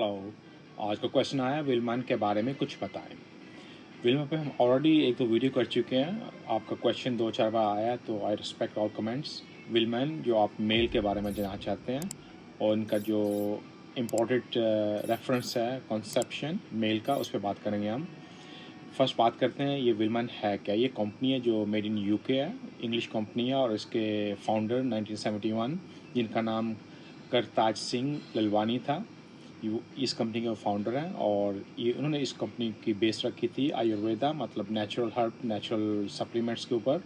Hello. आज का question आया विलमैन के बारे में कुछ बताएं। विलमैन पे हम ऑलरेडी एक दो वीडियो कर चुके हैं। आपका क्वेश्चन दो चार बार आया तो आई रिस्पेक्ट ऑल कमेंट्स। विलमैन जो आप मेल के बारे में जानना चाहते हैं और इनका जो इम्पोर्टेंट रेफरेंस है कॉन्सेप्शन मेल का, उस पर बात करेंगे हम। फर्स्ट बात करते हैं ये विलमैन है क्या। ये कंपनी है जो मेड इन यूके है, इंग्लिश कंपनी है और इसके फाउंडर 1971 जिनका नाम करताज सिंह ललवानी था, इस कंपनी के फाउंडर हैं। और ये उन्होंने इस कंपनी की बेस रखी थी आयुर्वेदा, मतलब नेचुरल हर्ब, नेचुरल सप्लीमेंट्स के ऊपर।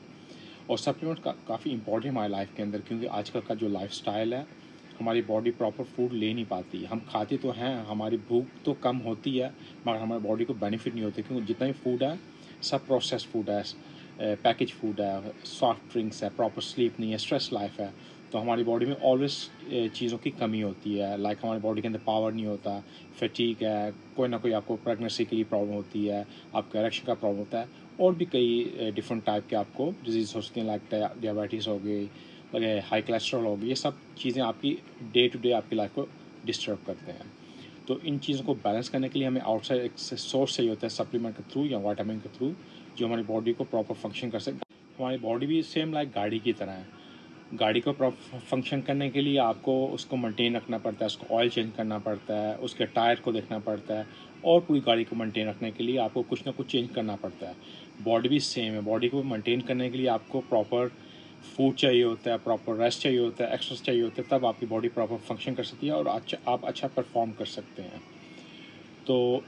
और सप्लीमेंट काफ़ी इंपॉर्टेंट है हमारी लाइफ के अंदर, क्योंकि आजकल का जो लाइफस्टाइल है, हमारी बॉडी प्रॉपर फूड ले नहीं पाती। हम खाते तो हैं, हमारी भूख तो कम होती है, मगर हमारी बॉडी को बेनिफिट नहीं होते, क्योंकि जितना भी फूड है सब प्रोसेस फूड है, पैकेज फूड है, सॉफ्ट ड्रिंक्स है, प्रॉपर स्लीप नहीं है, स्ट्रेस लाइफ है। तो हमारी बॉडी में ऑलवेज चीज़ों की कमी होती है। लाइक हमारी बॉडी के अंदर पावर नहीं होता, फटीग है, कोई ना कोई आपको प्रेगनेंसी के लिए प्रॉब्लम होती है, आपको इरेक्शन का प्रॉब्लम होता है, और भी कई डिफरेंट टाइप के आपको डिजीज़ हो सकती हैं, लाइक डायबिटीज़ हो गई, हाई कोलेस्ट्रॉल हो गई। ये सब चीज़ें आपकी डे टू डे आपकी लाइफ को डिस्टर्ब करते हैं। तो इन चीज़ों को बैलेंस करने के लिए हमें आउटसाइड एक सोर्स चाहिए होता है, सप्लीमेंट के थ्रू या विटामिन के थ्रू, जो हमारी बॉडी को प्रॉपर फंक्शन कर सके। हमारी बॉडी भी सेम लाइक गाड़ी की तरह है। गाड़ी को प्रॉपर फंक्शन करने के लिए आपको उसको मेंटेन रखना पड़ता है, उसको ऑयल चेंज करना पड़ता है, उसके टायर को देखना पड़ता है, और पूरी गाड़ी को मेंटेन रखने के लिए आपको कुछ ना कुछ चेंज करना पड़ता है। बॉडी भी सेम है। बॉडी को मेंटेन करने के लिए आपको प्रॉपर फूड चाहिए होता है, प्रॉपर रेस्ट चाहिए होता है, एक्सरसाइज चाहिए होता है, तब आपकी बॉडी प्रॉपर फंक्शन कर सकती है और आप अच्छा परफॉर्म कर सकते हैं। तो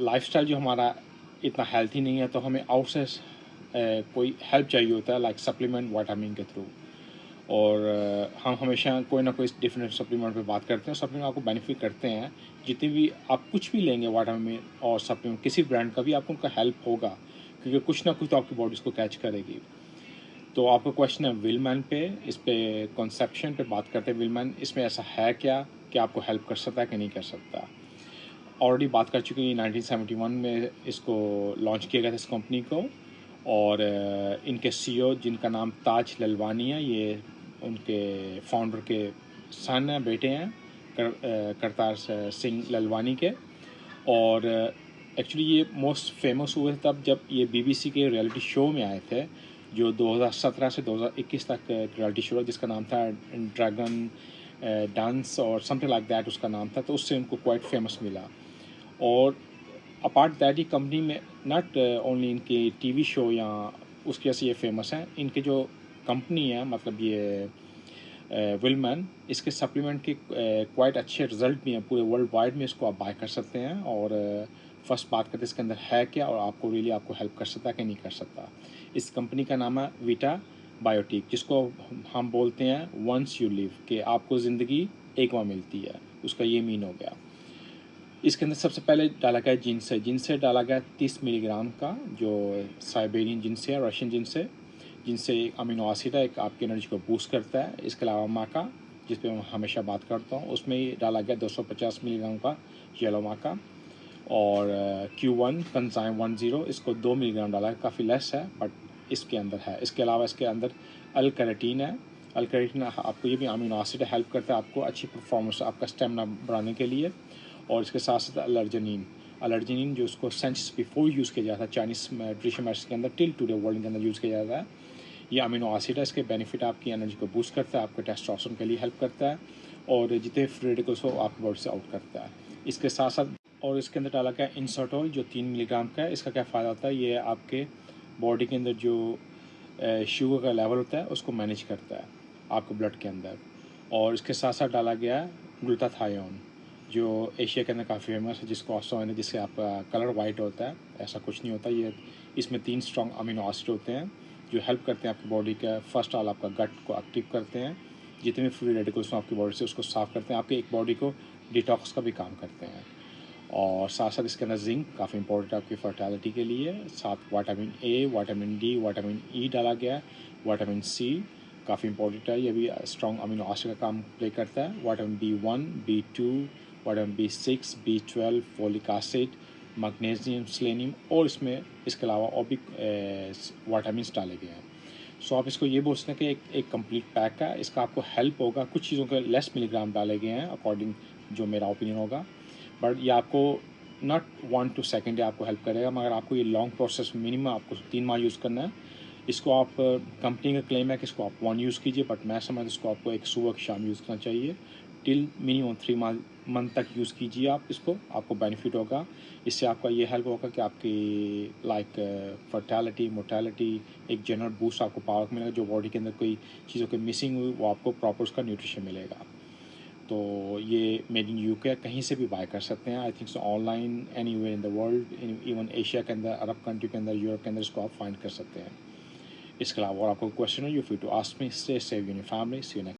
लाइफस्टाइल जो हमारा इतना हेल्थी नहीं है, तो हमें आउटसाइड कोई हेल्प चाहिए होता है, लाइक सप्लीमेंट विटामिन के थ्रू। और हम हमेशा कोई ना कोई डिफरेंट सप्लीमेंट पे बात करते हैं। सप्लीमेंट आपको बेनिफिट करते हैं, जितनी भी आप कुछ भी लेंगे विटामिन और सप्लीमेंट किसी ब्रांड का भी, आपको उनका हेल्प होगा, क्योंकि कुछ ना कुछ तो आपकी बॉडी उसको कैच करेगी। तो आपका क्वेश्चन है विलमैन पे, इस पे कॉन्सेप्शन पे बात करते हैं। विलमैन इसमें ऐसा है क्या कि आपको हेल्प कर सकता है कि नहीं कर सकता। ऑलरेडी बात कर चुके हैं, 1971 में इसको लॉन्च किया गया था इस कंपनी को। और इनके सीईओ जिनका नाम ताज ललवानी है, ये उनके फाउंडर के सन हैं, बेटे हैं, करतार सिंह ललवानी के। और एक्चुअली ये मोस्ट फेमस हुए तब जब ये बीबीसी के रियलिटी शो में आए थे, जो 2017 से 2021 तक रियलिटी शो है, जिसका नाम था ड्रैगन डांस और समथिंग लाइक दैट उसका नाम था। तो उससे उनको क्वाइट फेमस मिला। और अपार्ट दैट ही कंपनी में नॉट ओनली इनके टीवी शो या उसकी वजह से ये फेमस हैं, इनके जो कंपनी है, मतलब ये विलमैन, इसके सप्लीमेंट के क्वाइट अच्छे रिजल्ट भी हैं। पूरे वर्ल्ड वाइड में इसको आप बाय कर सकते हैं। और फर्स्ट बात करते हैं इसके अंदर है क्या और आपको रियली आपको हेल्प कर सकता है कि नहीं कर सकता। इस कंपनी का नाम है वीटा बायोटिक, जिसको हम बोलते हैं वंस यू लिव, कि आपको ज़िंदगी एक बार मिलती है, उसका ये मीन हो गया। इसके अंदर सबसे पहले डाला गया जिनसे, जिनसे डाला गया 30 मिलीग्राम का, जो साइबेरियन जिनसे है, रशियन जिनसे, जिनसे एक अमीनो एसिड है, एक आपकी एनर्जी को बूस्ट करता है। इसके अलावा माका, जिस पे मैं हमेशा बात करता हूँ, उसमें ही डाला गया 250 मिलीग्राम का येलो माका। और Q1 कंजाइम 10, इसको 2 मिलीग्राम डाला है, काफ़ी लेस है बट इसके अंदर है। इसके अलावा इसके अंदर अल कैरेटीन है। अल कैरेटीन आपको ये भी अमीनो एसिड हेल्प करता है आपको अच्छी परफॉर्मेंस, आपका स्टेमिना बढ़ाने के लिए। और इसके साथ साथ अलर्जिनिन जो उसको सेंचुरीज बिफोर यूज़ किया जाता है चाइनीज़ ट्रेडिशनल मेडिसिन के अंदर, टिल टुडे वर्ल्ड के अंदर यूज़ किया जाता है। ये अमीनो एसिड है, इसके बेनिफिट आपकी एनर्जी को बूस्ट करता है, आपके टेस्टोस्टेरोन के लिए हेल्प करता है, और जितने फ्री रेडिकल्स हो आपकी बॉडी से आउट करता है। इसके साथ साथ और इसके अंदर डाला गया इंसर्टोल, जो 3 मिलीग्राम का है। इसका क्या फ़ायदा होता है, ये आपके बॉडी के अंदर जो शुगर का लेवल होता है उसको मैनेज करता है आपके ब्लड के अंदर। और इसके साथ साथ डाला गया है ग्लूटाथायोन, जो एशिया के अंदर काफ़ी फेमस है, जिसको ऑस्टोइन है, जिससे आपका कलर वाइट होता है। ऐसा कुछ नहीं होता। ये इसमें 3 स्ट्रॉन्ग अमीनो एसिड होते हैं जो हेल्प करते हैं आपकी बॉडी का, फर्स्ट ऑल आपका गट को एक्टिव करते हैं, जितने भी फ्री रेडिकल्स हैं आपकी बॉडी से उसको साफ़ करते हैं, आपके एक बॉडी को डिटॉक्स का भी काम करते हैं। और साथ साथ इसके अंदर जिंक काफ़ी इंपॉर्टेंट है आपकी फर्टिलिटी के लिए। साथ vitamin A, vitamin D, vitamin E डाला गया है। विटामिन सी काफ़ी इंपॉर्टेंट है, ये भी स्ट्रॉन्ग अमीनो एसिड का काम प्ले करता है। Vitamin B1, B2, vitamin B6, B12, folic acid, magnesium, selenium, और इसमें इसके अलावा और भी विटामिन डाले गए हैं। सो आप इसको ये बोल सकते हैं कि एक कंप्लीट पैक है। इसका आपको हेल्प होगा, कुछ चीज़ों के लेस मिलीग्राम डाले गए हैं अकॉर्डिंग जो मेरा ओपिनियन होगा। बट ये आपको नॉट 1-2 सेकेंड आपको हेल्प करेगा, मगर आपको ये लॉन्ग प्रोसेस मिनिमम आपको 3 माह यूज़ करना है। इसको आप कंपनी का क्लेम है कि इसको आप 1 यूज़ कीजिए, बट मैं समझ इसको आपको एक सुबह की शाम यूज़ करना चाहिए। टिल मिनिमम 3 मंथ तक यूज़ कीजिए आप इसको, आपको बेनिफिट होगा। इससे आपका ये हेल्प होगा कि आपकी लाइक फर्टिलिटी, मोर्टेलिटी, एक जनरल बूस्ट आपको पावर मिलेगा। जो बॉडी के अंदर कोई चीज़ों की मिसिंग हुई वो आपको प्रॉपर उसका न्यूट्रिशन मिलेगा। तो ये मेड इन यूके कहीं से भी बाय कर सकते हैं। I think so online anywhere in the world, even Asia के अंदर, अरब कंट्री के अंदर, यूरोप के अंदर इसको आप फाइंड कर सकते हैं। इसके अलावा और आपको क्वेश्चन है, you free to ask me. Stay safe in your family. See you next.